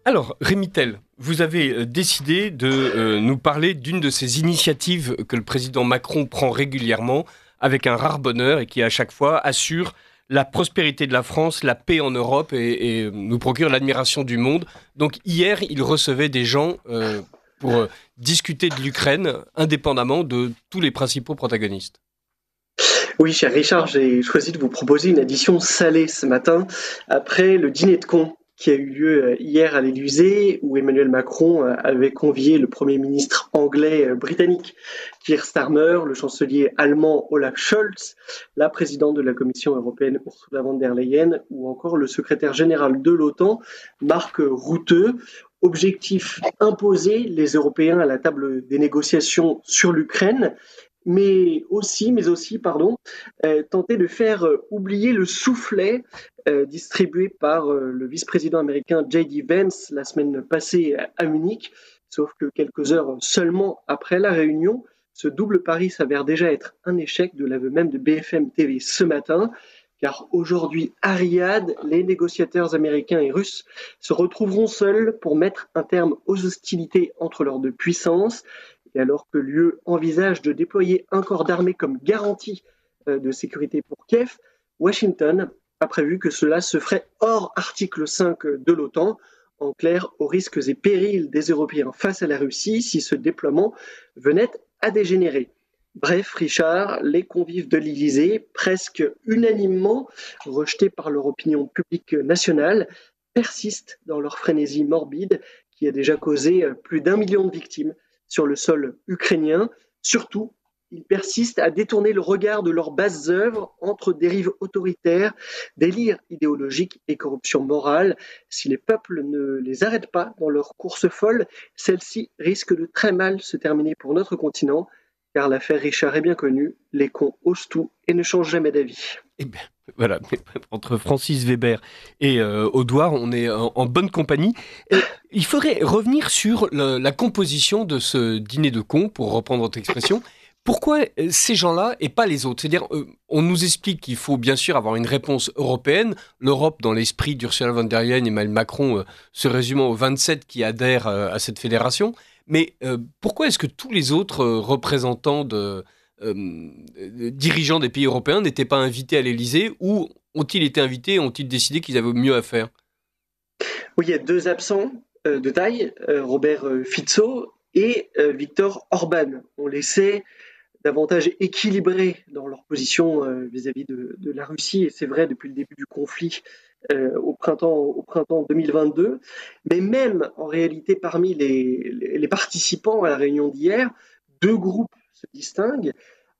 Alors, Rémy Tell, vous avez décidé de nous parler d'une de ces initiatives que le président Macron prend régulièrement avec un rare bonheur et qui, à chaque fois, assure la prospérité de la France, la paix en Europe et nous procure l'admiration du monde. Donc, hier, il recevait des gens pour discuter de l'Ukraine, indépendamment de tous les principaux protagonistes. Oui, cher Richard, j'ai choisi de vous proposer une addition salée ce matin, après le dîner de cons qui a eu lieu hier à l'Élysée, où Emmanuel Macron avait convié le Premier ministre anglais britannique Keir Starmer, le chancelier allemand Olaf Scholz, la présidente de la Commission européenne Ursula von der Leyen, ou encore le secrétaire général de l'OTAN Mark Rutte. Objectif: imposer les Européens à la table des négociations sur l'Ukraine, mais aussi, tenter de faire oublier le soufflet distribué par le vice-président américain J.D. Vance la semaine passée à Munich. Sauf que quelques heures seulement après la réunion, ce double pari s'avère déjà être un échec, de l'aveu même de BFM TV ce matin, car aujourd'hui à Riyad, les négociateurs américains et russes se retrouveront seuls pour mettre un terme aux hostilités entre leurs deux puissances. Et alors que l'UE envisage de déployer un corps d'armée comme garantie de sécurité pour Kiev, Washington a prévu que cela se ferait hors article 5 de l'OTAN, en clair, aux risques et périls des Européens face à la Russie si ce déploiement venait à dégénérer. Bref, Richard, les convives de l'Élysée, presque unanimement rejetés par leur opinion publique nationale, persistent dans leur frénésie morbide qui a déjà causé plus d'1 million de victimes sur le sol ukrainien. Surtout, ils persistent à détourner le regard de leurs basses œuvres entre dérives autoritaires, délires idéologiques et corruption morale. Si les peuples ne les arrêtent pas dans leur course folle, celle-ci risque de très mal se terminer pour notre continent, car l'affaire Richard est bien connue, les cons osent tout et ne changent jamais d'avis. Eh bien, voilà, entre Francis Weber et Audouard, on est en bonne compagnie. Il faudrait revenir sur la composition de ce dîner de cons, pour reprendre votre expression. Pourquoi ces gens-là et pas les autres? C'est-à-dire, on nous explique qu'il faut bien sûr avoir une réponse européenne. L'Europe, dans l'esprit d'Ursula von der Leyen et Emmanuel Macron, se résumant aux 27 qui adhèrent à cette fédération. Mais pourquoi est-ce que tous les autres représentants dirigeants des pays européens n'étaient pas invités à l'Élysée, ou ont-ils été invités et ont-ils décidé qu'ils avaient mieux à faire? Oui, il y a deux absents de taille, Robert Fico et Viktor Orban. On les sait davantage équilibrés dans leur position vis-à-vis de la Russie, et c'est vrai depuis le début du conflit au printemps 2022. Mais même en réalité, parmi les participants à la réunion d'hier, deux groupes se distinguent.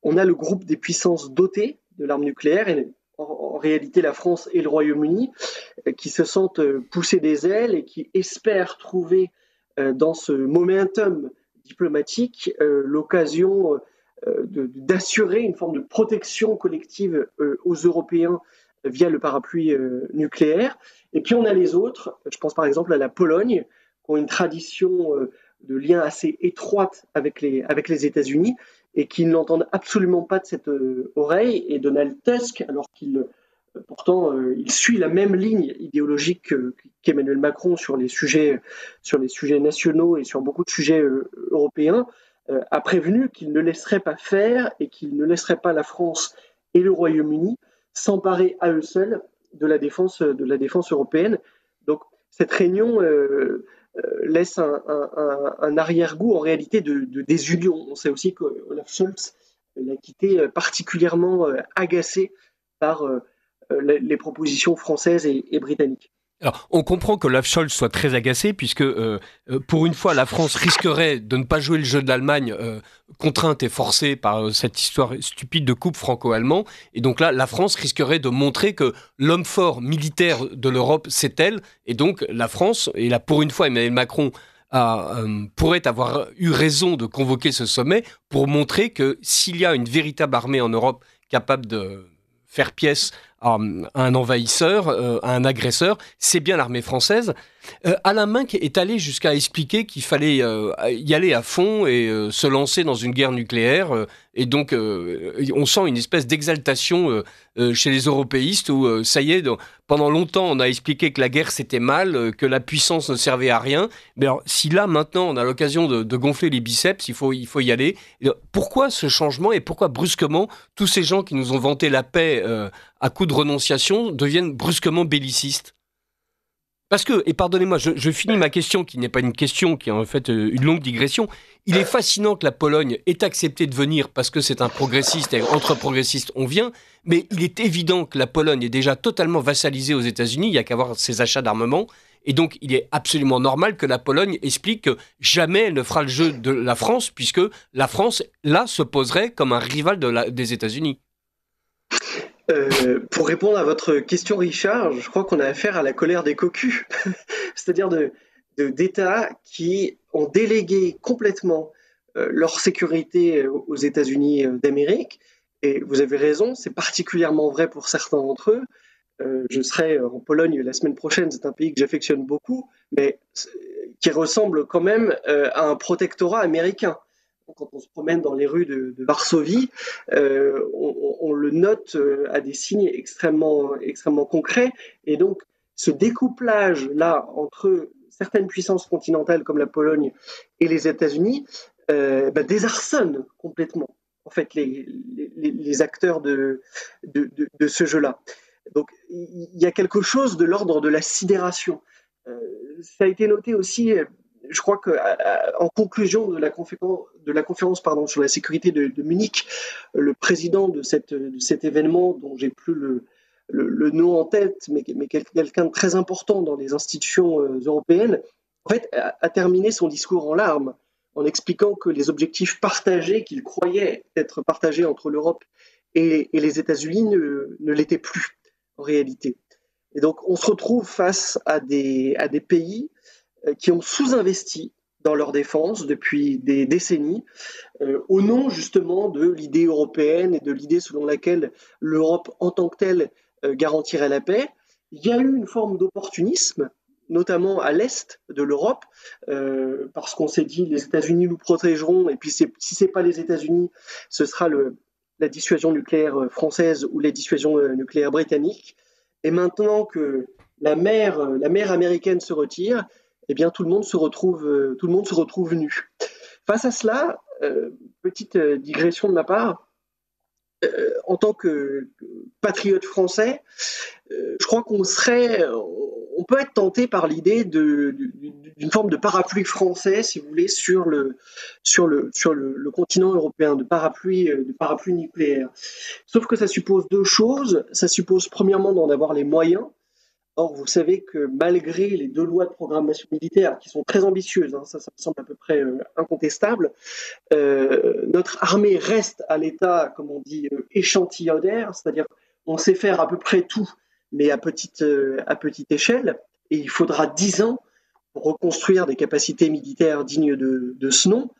On a le groupe des puissances dotées de l'arme nucléaire, et en réalité la France et le Royaume-Uni, qui se sentent pousser des ailes et qui espèrent trouver dans ce momentum diplomatique l'occasion d'assurer une forme de protection collective aux Européens via le parapluie nucléaire. Et puis on a les autres, je pense par exemple à la Pologne, qui ont une tradition de lien assez étroite avec les États-Unis et qui n'entendent absolument pas de cette oreille. Et Donald Tusk, alors qu'il pourtant il suit la même ligne idéologique qu'Emmanuel Macron sur les sujets nationaux et sur beaucoup de sujets européens, a prévenu qu'il ne laisserait pas faire et qu'il ne laisserait pas la France et le Royaume-Uni s'emparer à eux seuls de la défense européenne. Donc cette réunion laisse un arrière-goût en réalité de désunion. On sait aussi qu'Olaf Scholz l'a quitté particulièrement agacé par les propositions françaises et britanniques. Alors, on comprend que Olaf Scholz soit très agacé, puisque pour une fois, la France risquerait de ne pas jouer le jeu de l'Allemagne, contrainte et forcée par cette histoire stupide de couple franco-allemand. Et donc là, la France risquerait de montrer que l'homme fort militaire de l'Europe, c'est elle. Et donc, la France, et là, pour une fois, Emmanuel Macron pourrait avoir eu raison de convoquer ce sommet pour montrer que s'il y a une véritable armée en Europe capable de faire pièce à un envahisseur, à un agresseur, c'est bien l'armée française. Alain Minc est allé jusqu'à expliquer qu'il fallait y aller à fond et se lancer dans une guerre nucléaire. Et donc, on sent une espèce d'exaltation chez les européistes où, ça y est, pendant longtemps, on a expliqué que la guerre, c'était mal, que la puissance ne servait à rien. Mais alors, si là, maintenant, on a l'occasion de gonfler les biceps, il faut y aller. Pourquoi ce changement et pourquoi, brusquement, tous ces gens qui nous ont vanté la paix à coup de renonciation deviennent brusquement bellicistes? Parce que, et pardonnez-moi, je finis ma question, qui n'est pas une question, qui est en fait une longue digression. Il est fascinant que la Pologne ait accepté de venir parce que c'est un progressiste et entre progressistes, on vient. Mais il est évident que la Pologne est déjà totalement vassalisée aux États-Unis. Il n'y a qu'à voir ses achats d'armement. Et donc, il est absolument normal que la Pologne explique que jamais elle ne fera le jeu de la France, puisque la France, là, se poserait comme un rival des États-Unis. Pour répondre à votre question, Richard, je crois qu'on a affaire à la colère des cocus, c'est-à-dire d'États qui ont délégué complètement leur sécurité aux États-Unis d'Amérique. Et vous avez raison, c'est particulièrement vrai pour certains d'entre eux. Je serai en Pologne la semaine prochaine, c'est un pays que j'affectionne beaucoup, mais qui ressemble quand même à un protectorat américain. Quand on se promène dans les rues de Varsovie, on le note à des signes extrêmement concrets. Et donc, ce découplage-là entre certaines puissances continentales comme la Pologne et les États-Unis désarçonne complètement en fait les acteurs de ce jeu-là. Donc, il y a quelque chose de l'ordre de la sidération. Ça a été noté aussi, je crois qu'en conclusion de la conférence sur la sécurité de Munich, le président de cet événement, dont j'ai plus le nom en tête, mais quelqu'un de très important dans les institutions européennes, en fait, a terminé son discours en larmes, en expliquant que les objectifs partagés, qu'il croyait être partagés entre l'Europe et les États-Unis, ne l'étaient plus en réalité. Et donc, on se retrouve face à des pays qui ont sous-investi dans leur défense depuis des décennies, au nom justement de l'idée européenne et de l'idée selon laquelle l'Europe en tant que telle garantirait la paix. Il y a eu une forme d'opportunisme, notamment à l'est de l'Europe, parce qu'on s'est dit les États-Unis nous protégeront, et puis si ce n'est pas les États-Unis, ce sera la dissuasion nucléaire française ou la dissuasion nucléaire britannique. Et maintenant que la mer américaine se retire, eh bien tout le monde se retrouve nu. Face à cela, petite digression de ma part, en tant que patriote français, je crois on peut être tenté par l'idée d'une forme de parapluie français, si vous voulez, sur le continent européen, de parapluie nucléaire. Sauf que ça suppose deux choses. Ça suppose premièrement d'en avoir les moyens. Or, vous savez que malgré les deux lois de programmation militaire, qui sont très ambitieuses, ça me semble à peu près incontestable, notre armée reste à l'état, comme on dit, échantillonnaire, c'est-à-dire on sait faire à peu près tout, mais à petite échelle, et il faudra 10 ans pour reconstruire des capacités militaires dignes de ce nom.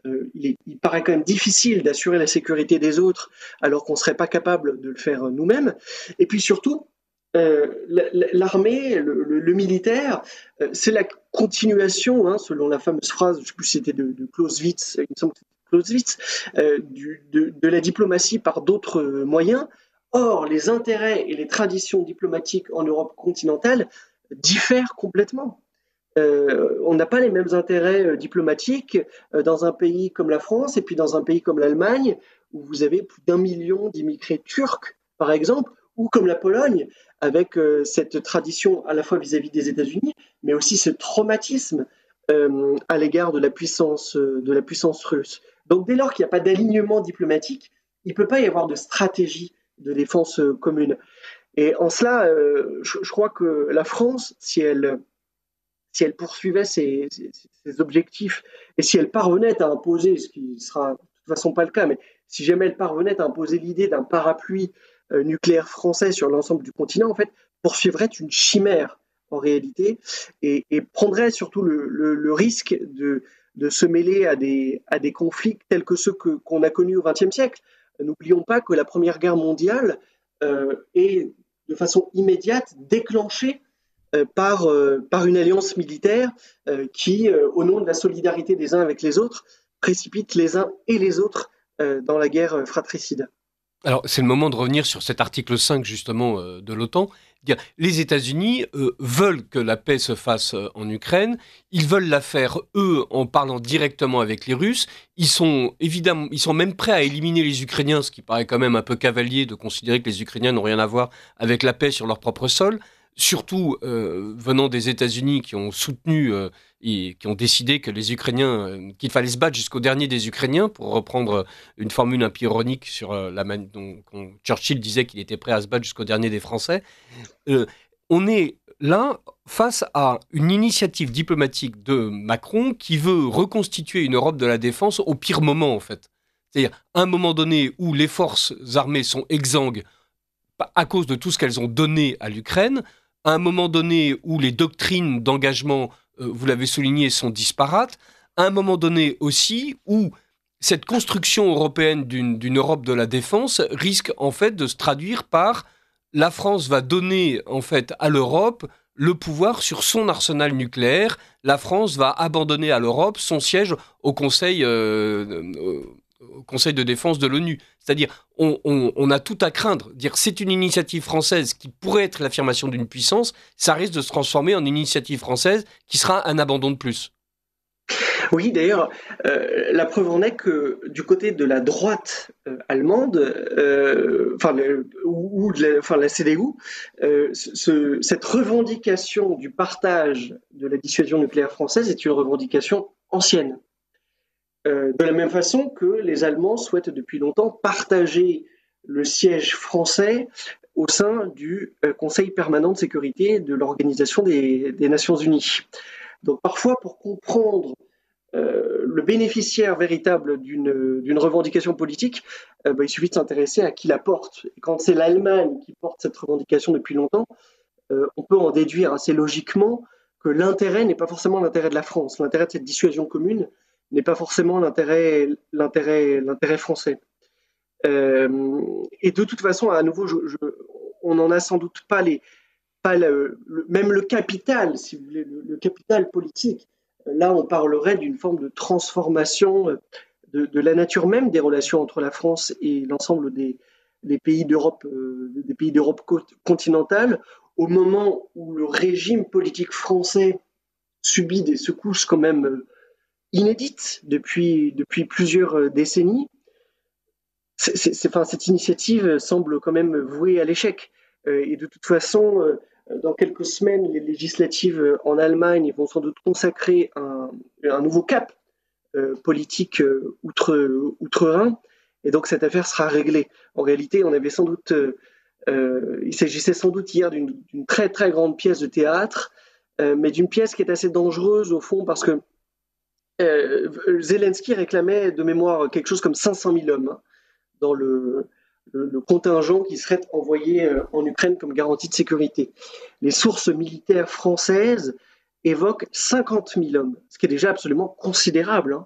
Il paraît quand même difficile d'assurer la sécurité des autres alors qu'on ne serait pas capable de le faire nous-mêmes. Et puis surtout, l'armée, le militaire, c'est la continuation, selon la fameuse phrase, je ne sais plus si c'était de Clausewitz, il me semble que c'était Clausewitz, de la diplomatie par d'autres moyens. Or, les intérêts et les traditions diplomatiques en Europe continentale diffèrent complètement. On n'a pas les mêmes intérêts diplomatiques dans un pays comme la France et puis dans un pays comme l'Allemagne, où vous avez plus d'1 million d'immigrés turcs, par exemple, ou comme la Pologne, avec cette tradition à la fois vis-à-vis des États-Unis, mais aussi ce traumatisme à l'égard de la puissance russe. Donc dès lors qu'il n'y a pas d'alignement diplomatique, il ne peut pas y avoir de stratégie de défense commune. Et en cela, je crois que la France, si elle poursuivait ses objectifs et si elle parvenait à imposer, ce qui ne sera de toute façon pas le cas, mais si jamais elle parvenait à imposer l'idée d'un parapluie nucléaire français sur l'ensemble du continent, en fait, poursuivrait une chimère en réalité et prendrait surtout le risque de se mêler à des conflits tels que ceux qu'on a connus au XXe siècle. N'oublions pas que la Première Guerre mondiale est de façon immédiate déclenchée par une alliance militaire qui, au nom de la solidarité des uns avec les autres, précipite les uns et les autres dans la guerre fratricide. Alors, c'est le moment de revenir sur cet article 5, justement, de l'OTAN. Les États-Unis veulent que la paix se fasse en Ukraine. Ils veulent la faire, eux, en parlant directement avec les Russes. Ils sont même prêts à éliminer les Ukrainiens, ce qui paraît quand même un peu cavalier de considérer que les Ukrainiens n'ont rien à voir avec la paix sur leur propre sol. Surtout venant des États-Unis qui ont soutenu et qui ont décidé que les Ukrainiens, qu'il fallait se battre jusqu'au dernier des Ukrainiens, pour reprendre une formule un peu ironique sur la manière dont Churchill disait qu'il était prêt à se battre jusqu'au dernier des Français. On est là face à une initiative diplomatique de Macron qui veut reconstituer une Europe de la défense au pire moment, en fait. C'est-à-dire un moment donné où les forces armées sont exsangues à cause de tout ce qu'elles ont donné à l'Ukraine, à un moment donné où les doctrines d'engagement, vous l'avez souligné, sont disparates, à un moment donné aussi où cette construction européenne d'une Europe de la défense risque en fait de se traduire par la France va donner en fait à l'Europe le pouvoir sur son arsenal nucléaire. La France va abandonner à l'Europe son siège au Conseil de défense de l'ONU. C'est-à-dire, on a tout à craindre. Dire c'est une initiative française qui pourrait être l'affirmation d'une puissance, ça risque de se transformer en une initiative française qui sera un abandon de plus. Oui, d'ailleurs, la preuve en est que du côté de la droite allemande, la CDU, cette revendication du partage de la dissuasion nucléaire française est une revendication ancienne. De la même façon que les Allemands souhaitent depuis longtemps partager le siège français au sein du Conseil permanent de sécurité de l'Organisation des Nations Unies. Donc parfois, pour comprendre le bénéficiaire véritable d'une revendication politique, il suffit de s'intéresser à qui la porte. Et quand c'est l'Allemagne qui porte cette revendication depuis longtemps, on peut en déduire assez logiquement que l'intérêt n'est pas forcément l'intérêt de la France. L'intérêt de cette dissuasion commune n'est pas forcément l'intérêt français. Et de toute façon, à nouveau, on n'en a sans doute pas même le capital, si vous voulez, le capital politique. Là, on parlerait d'une forme de transformation de la nature même des relations entre la France et l'ensemble des pays d'Europe, continentale, au moment où le régime politique français subit des secousses quand même inédites depuis plusieurs décennies. Cette initiative semble quand même vouée à l'échec. Et de toute façon, dans quelques semaines, les législatives en Allemagne vont sans doute consacrer un nouveau cap politique outre-Rhin. Et donc cette affaire sera réglée. En réalité, il s'agissait sans doute hier d'une très très grande pièce de théâtre, mais d'une pièce qui est assez dangereuse au fond parce que Zelensky réclamait de mémoire quelque chose comme 500 000 hommes dans le contingent qui serait envoyé en Ukraine comme garantie de sécurité. Les sources militaires françaises évoquent 50 000 hommes, ce qui est déjà absolument considérable.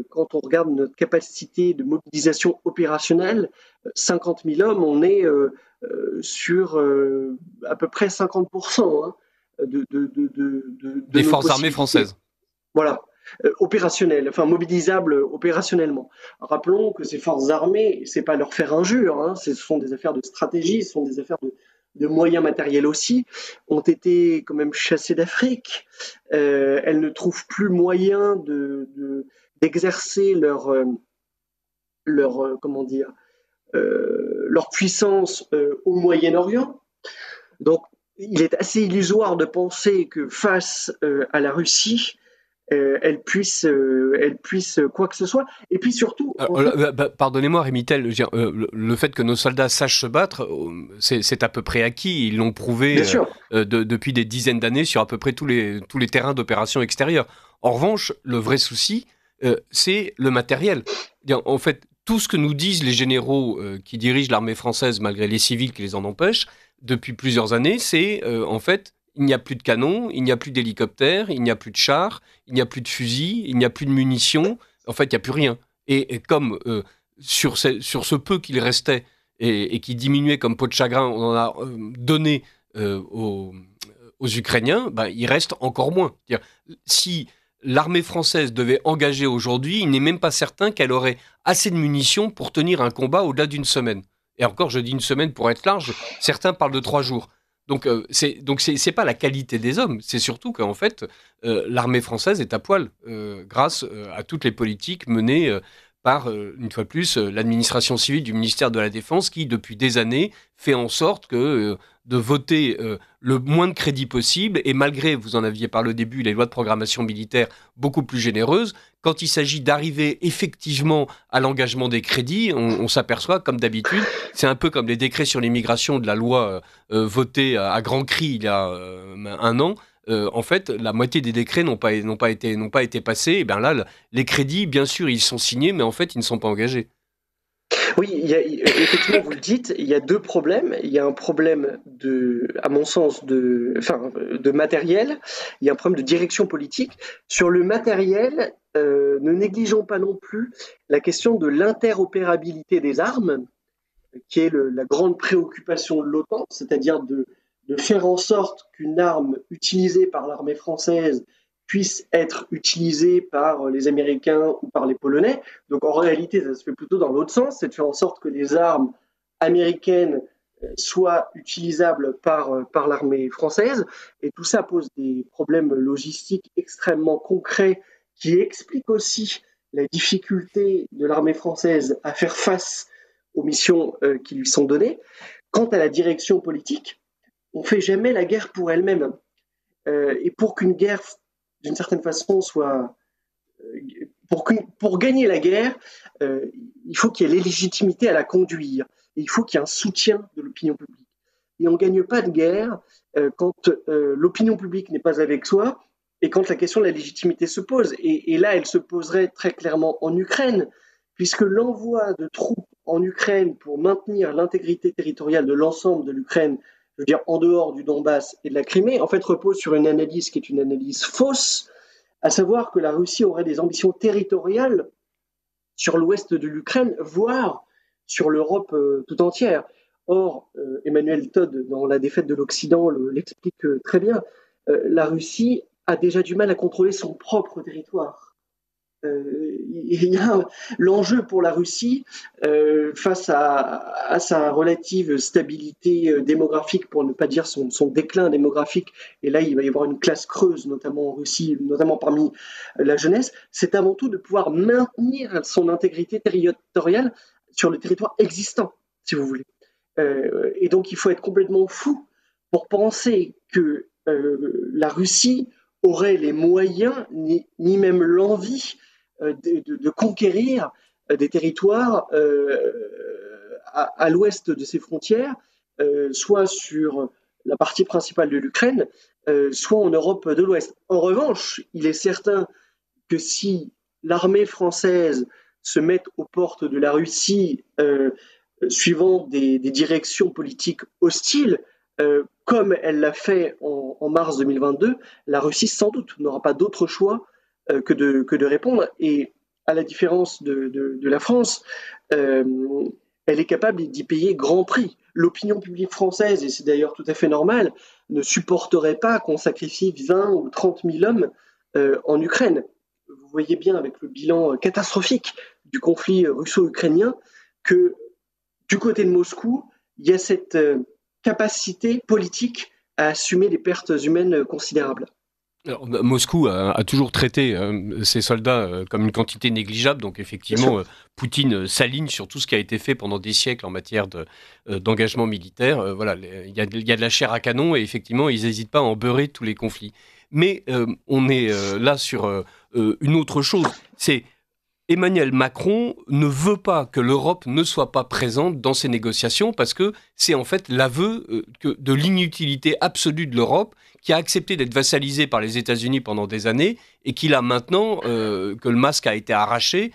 Quand on regarde notre capacité de mobilisation opérationnelle, 50 000 hommes, on est sur à peu près 50% des forces armées françaises. Voilà. Mobilisables opérationnellement. Rappelons que ces forces armées, c'est pas leur faire injure, ce sont des affaires de stratégie, ce sont des affaires de moyens matériels aussi, ont été quand même chassées d'Afrique. Elles ne trouvent plus moyen d'exercer leur puissance au Moyen-Orient. Donc, il est assez illusoire de penser que face à la Russie, elle puisse quoi que ce soit. Et puis surtout... pardonnez-moi, Rémy-Tel, le fait que nos soldats sachent se battre, c'est à peu près acquis. Ils l'ont prouvé depuis des dizaines d'années sur à peu près tous les terrains d'opération extérieure. En revanche, le vrai souci, c'est le matériel. En fait, tout ce que nous disent les généraux qui dirigent l'armée française, malgré les civils qui les en empêchent, depuis plusieurs années, c'est en fait... Il n'y a plus de canons, il n'y a plus d'hélicoptères, il n'y a plus de chars, il n'y a plus de fusils, il n'y a plus de munitions. En fait, il n'y a plus rien. Et comme sur ce peu qu'il restait, et qui diminuait comme peau de chagrin, on en a donné aux Ukrainiens, il reste encore moins. C'est-à-dire, si l'armée française devait engager aujourd'hui, il n'est même pas certain qu'elle aurait assez de munitions pour tenir un combat au-delà d'une semaine. Et encore, je dis une semaine pour être large, certains parlent de 3 jours. Donc, c'est pas la qualité des hommes, c'est surtout qu'en fait, l'armée française est à poil grâce à toutes les politiques menées par, une fois de plus, l'administration civile du ministère de la Défense qui, depuis des années, fait en sorte de voter le moins de crédits possible, et malgré, vous en aviez parlé au début, les lois de programmation militaire beaucoup plus généreuses, quand il s'agit d'arriver effectivement à l'engagement des crédits, on s'aperçoit, comme d'habitude, c'est un peu comme les décrets sur l'immigration de la loi votée à grands cris il y a 1 an. En fait, la moitié des décrets n'ont pas été passés. Et bien là, les crédits, bien sûr, ils sont signés, mais en fait, ils ne sont pas engagés. Oui, effectivement, vous le dites, il y a 2 problèmes. Il y a un problème à mon sens, de matériel. Il y a un problème de direction politique. Sur le matériel, ne négligeons pas non plus la question de l'interopérabilité des armes, qui est la grande préoccupation de l'OTAN, c'est-à-dire de faire en sorte qu'une arme utilisée par l'armée française puisse être utilisée par les Américains ou par les Polonais. Donc en réalité, ça se fait plutôt dans l'autre sens, c'est de faire en sorte que les armes américaines soient utilisables par l'armée française. Et tout ça pose des problèmes logistiques extrêmement concrets qui expliquent aussi la difficulté de l'armée française à faire face aux missions qui lui sont données. Quant à la direction politique, on ne fait jamais la guerre pour elle-même. Et pour qu'une guerre, d'une certaine façon, soit... Pour gagner la guerre, il faut qu'il y ait la légitimité à la conduire. Et il faut qu'il y ait un soutien de l'opinion publique. Et on ne gagne pas de guerre quand l'opinion publique n'est pas avec soi et quand la question de la légitimité se pose. Et là, elle se poserait très clairement en Ukraine, puisque l'envoi de troupes en Ukraine pour maintenir l'intégrité territoriale de l'ensemble de l'Ukraine, je veux dire en dehors du Donbass et de la Crimée, en fait repose sur une analyse qui est une analyse fausse, à savoir que la Russie aurait des ambitions territoriales sur l'ouest de l'Ukraine, voire sur l'Europe tout entière. Or, Emmanuel Todd, dans La défaite de l'Occident, l'explique très bien, la Russie a déjà du mal à contrôler son propre territoire. Il y a l'enjeu pour la Russie face à sa relative stabilité démographique, pour ne pas dire son déclin démographique, et là il va y avoir une classe creuse, notamment en Russie, notamment parmi la jeunesse, c'est avant tout de pouvoir maintenir son intégrité territoriale sur le territoire existant, si vous voulez. Et donc il faut être complètement fou pour penser que la Russie aurait les moyens, ni même l'envie de conquérir des territoires à l'ouest de ses frontières, soit sur la partie principale de l'Ukraine, soit en Europe de l'Ouest. En revanche, il est certain que si l'armée française se met aux portes de la Russie suivant des directions politiques hostiles, comme elle l'a fait en mars 2022, la Russie sans doute n'aura pas d'autre choix que de répondre. Et à la différence de la France, elle est capable d'y payer grand prix. L'opinion publique française, et c'est d'ailleurs tout à fait normal, ne supporterait pas qu'on sacrifie 20 ou 30 000 hommes en Ukraine. Vous voyez bien avec le bilan catastrophique du conflit russo-ukrainien que du côté de Moscou, il y a cette capacité politique à assumer des pertes humaines considérables. Alors, Moscou a toujours traité ses soldats comme une quantité négligeable, donc effectivement, Poutine s'aligne sur tout ce qui a été fait pendant des siècles en matière d'engagement militaire. Voilà, il y a de la chair à canon et effectivement, ils n'hésitent pas à en beurrer tous les conflits. Mais on est là sur une autre chose, c'est Emmanuel Macron ne veut pas que l'Europe ne soit pas présente dans ces négociations parce que c'est en fait l'aveu de l'inutilité absolue de l'Europe qui a accepté d'être vassalisée par les États-Unis pendant des années et qui là maintenant que le masque a été arraché,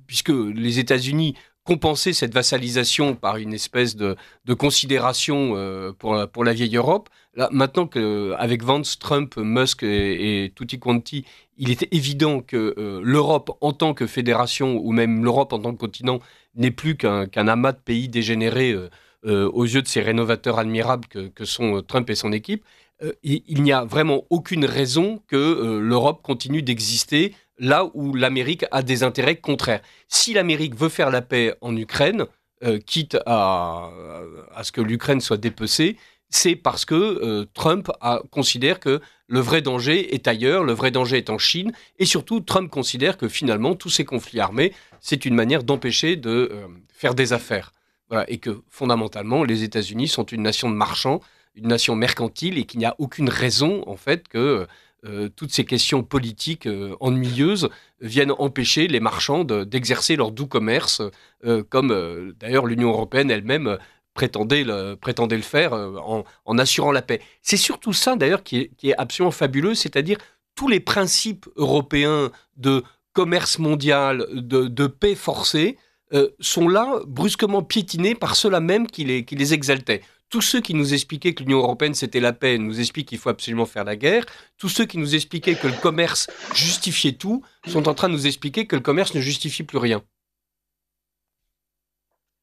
puisque les États-Unis compensaient cette vassalisation par une espèce de considération pour la vieille Europe. Là, maintenant qu'avec Vance, Trump, Musk et tutti quanti, il était évident que l'Europe en tant que fédération ou même l'Europe en tant que continent n'est plus qu'un amas de pays dégénérés aux yeux de ces rénovateurs admirables que sont Trump et son équipe, il n'y a vraiment aucune raison que l'Europe continue d'exister là où l'Amérique a des intérêts contraires. Si l'Amérique veut faire la paix en Ukraine, quitte à ce que l'Ukraine soit dépecée, c'est parce que Trump considère que le vrai danger est ailleurs, le vrai danger est en Chine, et surtout Trump considère que finalement tous ces conflits armés, c'est une manière d'empêcher de faire des affaires. Voilà, et que fondamentalement, les États-Unis sont une nation de marchands, une nation mercantile, et qu'il n'y a aucune raison en fait que toutes ces questions politiques ennuyeuses viennent empêcher les marchands d'exercer leur doux commerce, comme d'ailleurs l'Union européenne elle-même prétendait le faire en assurant la paix. C'est surtout ça d'ailleurs qui est absolument fabuleux, c'est-à-dire tous les principes européens de commerce mondial, de paix forcée, sont là brusquement piétinés par ceux-là même qui les exaltaient. Tous ceux qui nous expliquaient que l'Union européenne c'était la paix nous expliquent qu'il faut absolument faire la guerre. Tous ceux qui nous expliquaient que le commerce justifiait tout sont en train de nous expliquer que le commerce ne justifie plus rien.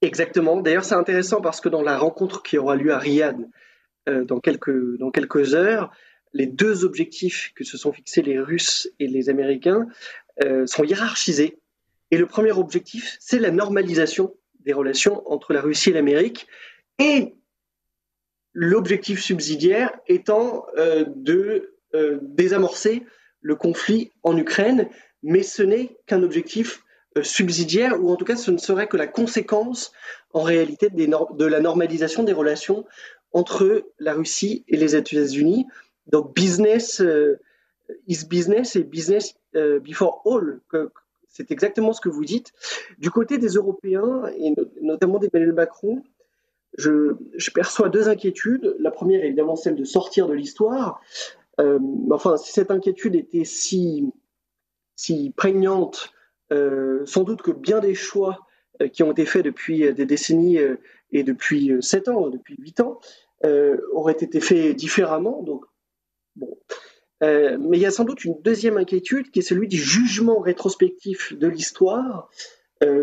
Exactement. D'ailleurs, c'est intéressant parce que dans la rencontre qui aura lieu à Riyad dans quelques heures, les deux objectifs que se sont fixés les Russes et les Américains sont hiérarchisés. Et le premier objectif, c'est la normalisation des relations entre la Russie et l'Amérique. Et l'objectif subsidiaire étant de désamorcer le conflit en Ukraine, mais ce n'est qu'un objectif subsidiaire, ou en tout cas ce ne serait que la conséquence en réalité de la normalisation des relations entre la Russie et les États-Unis. Donc business is business et business before all. C'est exactement ce que vous dites. Du côté des Européens, et notamment d'Emmanuel Macron, je perçois deux inquiétudes. La première est évidemment celle de sortir de l'histoire. Enfin, si cette inquiétude était si prégnante, sans doute que bien des choix qui ont été faits depuis des décennies et depuis 7 ans, depuis 8 ans, auraient été faits différemment. Donc, bon. Mais il y a sans doute une deuxième inquiétude qui est celui du jugement rétrospectif de l'histoire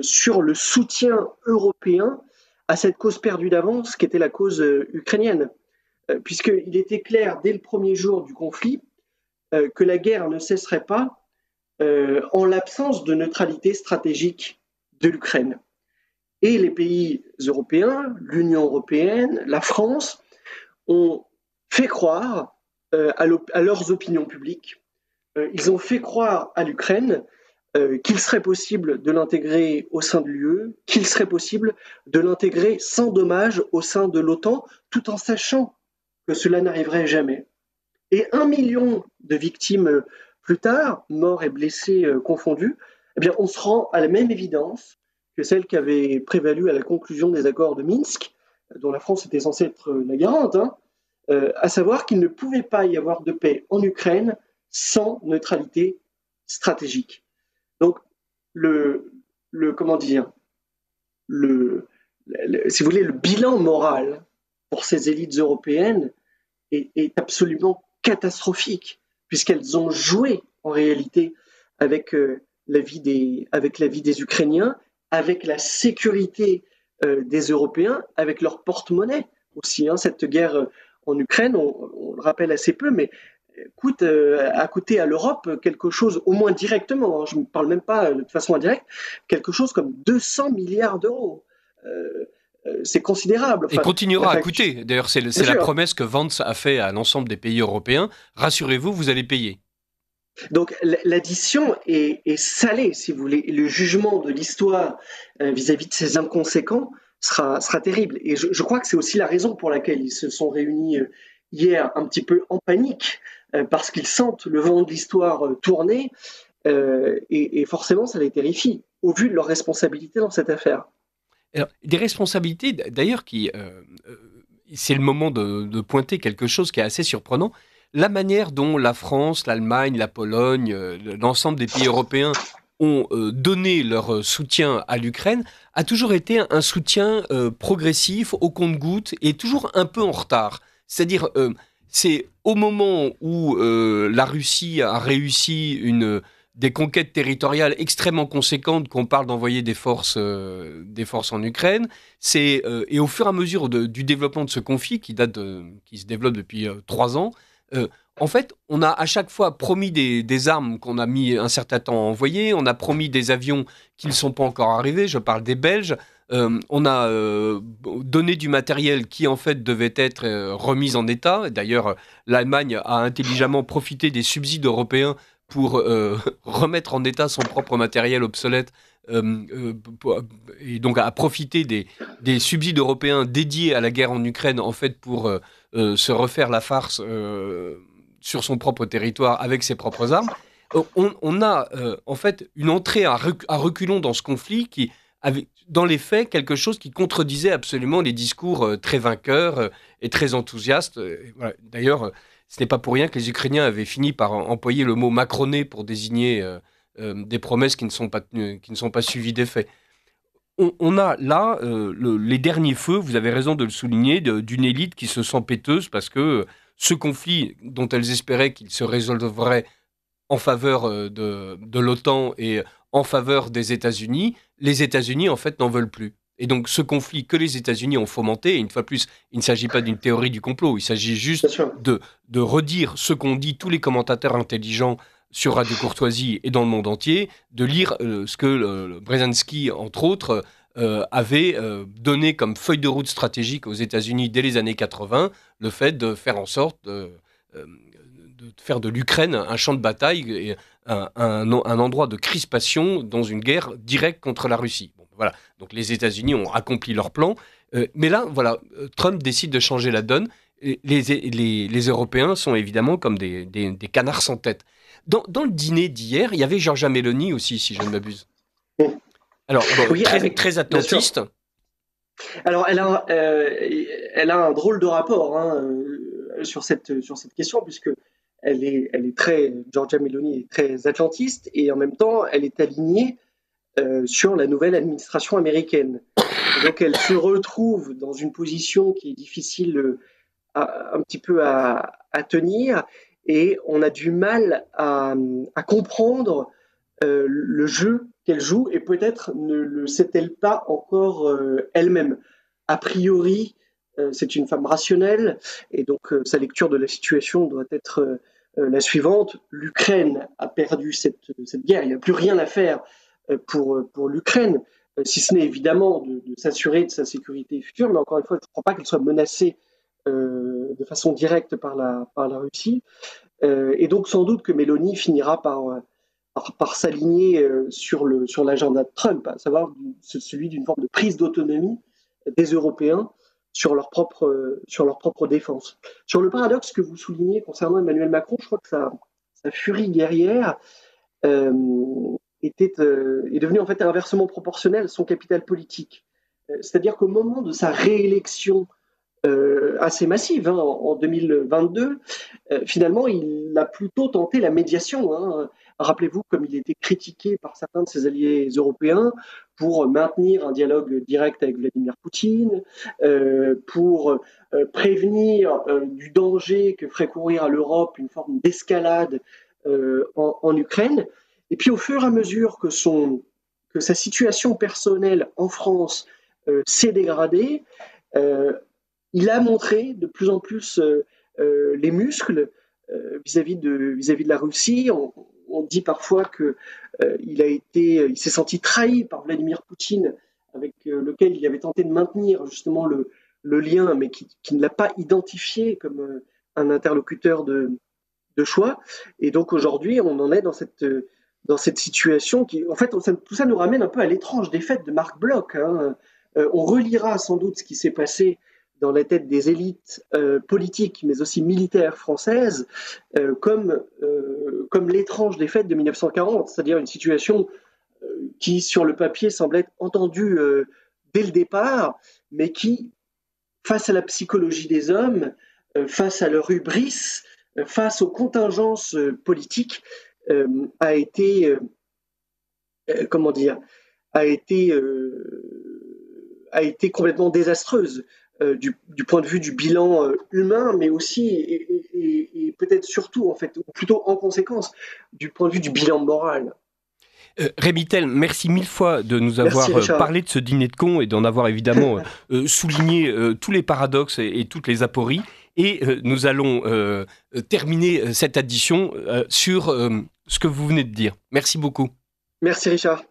sur le soutien européen à cette cause perdue d'avance qu'était la cause ukrainienne. Puisqu'il était clair dès le premier jour du conflit que la guerre ne cesserait pas en l'absence de neutralité stratégique de l'Ukraine. Et les pays européens, l'Union européenne, la France, ont fait croire à leurs opinions publiques, ils ont fait croire à l'Ukraine qu'il serait possible de l'intégrer au sein de l'UE, qu'il serait possible de l'intégrer sans dommage au sein de l'OTAN, tout en sachant que cela n'arriverait jamais. Et 1 million de victimes plus tard, morts et blessés confondus, eh bien, on se rend à la même évidence que celle qui avait prévalu à la conclusion des accords de Minsk, dont la France était censée être la garante, à savoir qu'il ne pouvait pas y avoir de paix en Ukraine sans neutralité stratégique. Donc, comment dire, si vous voulez, le bilan moral pour ces élites européennes est absolument catastrophique, puisqu'elles ont joué en réalité avec la vie des Ukrainiens, avec la sécurité des Européens, avec leur porte-monnaie aussi. Cette guerre en Ukraine, on le rappelle assez peu, mais a coûté à l'Europe quelque chose, au moins directement, je ne parle même pas de façon indirecte, quelque chose comme 200 milliards d'euros. C'est considérable. Et continuera à coûter. D'ailleurs, c'est la promesse que Vance a fait à l'ensemble des pays européens. Rassurez-vous, vous allez payer. Donc l'addition est salée, si vous voulez. Et le jugement de l'histoire vis-à-vis de ces inconséquents sera terrible. Et je crois que c'est aussi la raison pour laquelle ils se sont réunis hier un petit peu en panique, parce qu'ils sentent le vent de l'histoire tourner, et forcément ça les terrifie, au vu de leurs responsabilités dans cette affaire. Alors, des responsabilités, d'ailleurs, c'est le moment de pointer quelque chose qui est assez surprenant. La manière dont la France, l'Allemagne, la Pologne, l'ensemble des pays européens ont donné leur soutien à l'Ukraine a toujours été un soutien progressif, au compte-gouttes, et toujours un peu en retard. C'est-à-dire, c'est au moment où la Russie a réussi une des conquêtes territoriales extrêmement conséquentes qu'on parle d'envoyer des forces en Ukraine. Et au fur et à mesure du développement de ce conflit, qui se développe depuis 3 ans, en fait, on a à chaque fois promis des armes qu'on a mis un certain temps à envoyer, on a promis des avions qui ne sont pas encore arrivés, je parle des Belges, on a donné du matériel qui en fait devait être remis en état. D'ailleurs, l'Allemagne a intelligemment profité des subsides européens pour remettre en état son propre matériel obsolète et donc a profité des subsides européens dédiés à la guerre en Ukraine en fait pour se refaire la farce sur son propre territoire avec ses propres armes. On a en fait une entrée à reculons dans ce conflit qui avait dans les faits quelque chose qui contredisait absolument les discours très vainqueurs et très enthousiastes. Voilà. D'ailleurs, ce n'est pas pour rien que les Ukrainiens avaient fini par employer le mot macroné pour désigner des promesses qui ne sont pas suivies des faits. On a là les derniers feux, vous avez raison de le souligner, d'une élite qui se sent péteuse parce que ce conflit dont elles espéraient qu'il se résolverait en faveur de l'OTAN et en faveur des États-Unis, les États-Unis en fait n'en veulent plus. Et donc ce conflit que les États-Unis ont fomenté, et une fois plus, il ne s'agit pas d'une théorie du complot, il s'agit juste de redire ce qu'ont dit tous les commentateurs intelligents sur Radio Courtoisie et dans le monde entier, de lire ce que Brzezinski, entre autres, avait donné comme feuille de route stratégique aux États-Unis dès les années 80, le fait de faire en sorte de faire de l'Ukraine un champ de bataille et un endroit de crispation dans une guerre directe contre la Russie. Bon, voilà. Donc les États-Unis ont accompli leur plan. Mais là, voilà, Trump décide de changer la donne. Les Européens sont évidemment comme des canards sans tête. Dans le dîner d'hier, il y avait Giorgia Meloni aussi, si je ne m'abuse. Alors, bon, oui, très atlantiste. Alors, elle a un drôle de rapport sur cette question, puisque elle est Giorgia Meloni est très atlantiste, et en même temps, elle est alignée sur la nouvelle administration américaine. Et donc, elle se retrouve dans une position qui est difficile un petit peu à tenir, et on a du mal à comprendre le jeu qu'elle joue, et peut-être ne le sait-elle pas encore elle-même. A priori, c'est une femme rationnelle, et donc sa lecture de la situation doit être la suivante. L'Ukraine a perdu cette guerre, il n'y a plus rien à faire pour l'Ukraine, si ce n'est évidemment de s'assurer de sa sécurité future, mais encore une fois, je ne crois pas qu'elle soit menacée de façon directe par la Russie. Et donc sans doute que Meloni finira par s'aligner sur l'agenda de Trump, à savoir celui d'une forme de prise d'autonomie des Européens sur leur propre défense. Sur le paradoxe que vous soulignez concernant Emmanuel Macron, je crois que sa furie guerrière est devenue en fait inversement proportionnelle à son capital politique. C'est-à-dire qu'au moment de sa réélection assez massive en 2022, finalement, il a plutôt tenté la médiation. Rappelez-vous comme il était critiqué par certains de ses alliés européens pour maintenir un dialogue direct avec Vladimir Poutine, pour prévenir du danger que ferait courir à l'Europe une forme d'escalade en Ukraine. Et puis au fur et à mesure que sa situation personnelle en France s'est dégradée, il a montré de plus en plus les muscles vis-à-vis de la Russie. On dit parfois qu'il s'est senti trahi par Vladimir Poutine, avec lequel il avait tenté de maintenir justement le lien, mais qui ne l'a pas identifié comme un interlocuteur de choix. Et donc aujourd'hui, on en est dans cette situation qui, en fait, tout ça nous ramène un peu à l'étrange défaite de Marc Bloch. On relira sans doute ce qui s'est passé dans la tête des élites politiques, mais aussi militaires françaises, comme l'étrange défaite de 1940, c'est-à-dire une situation qui, sur le papier, semble être entendue dès le départ, mais qui, face à la psychologie des hommes, face à leur hubris, face aux contingences politiques, a été, comment dire, a été complètement désastreuse. du point de vue du bilan humain, mais aussi et peut-être surtout, en fait, ou plutôt en conséquence, du point de vue du bilan moral. Rémi Tel, merci mille fois de nous avoir Merci Richard. parlé de ce dîner de cons et d'en avoir évidemment souligné tous les paradoxes et toutes les apories. Et nous allons terminer cette addition sur ce que vous venez de dire. Merci beaucoup. Merci Richard.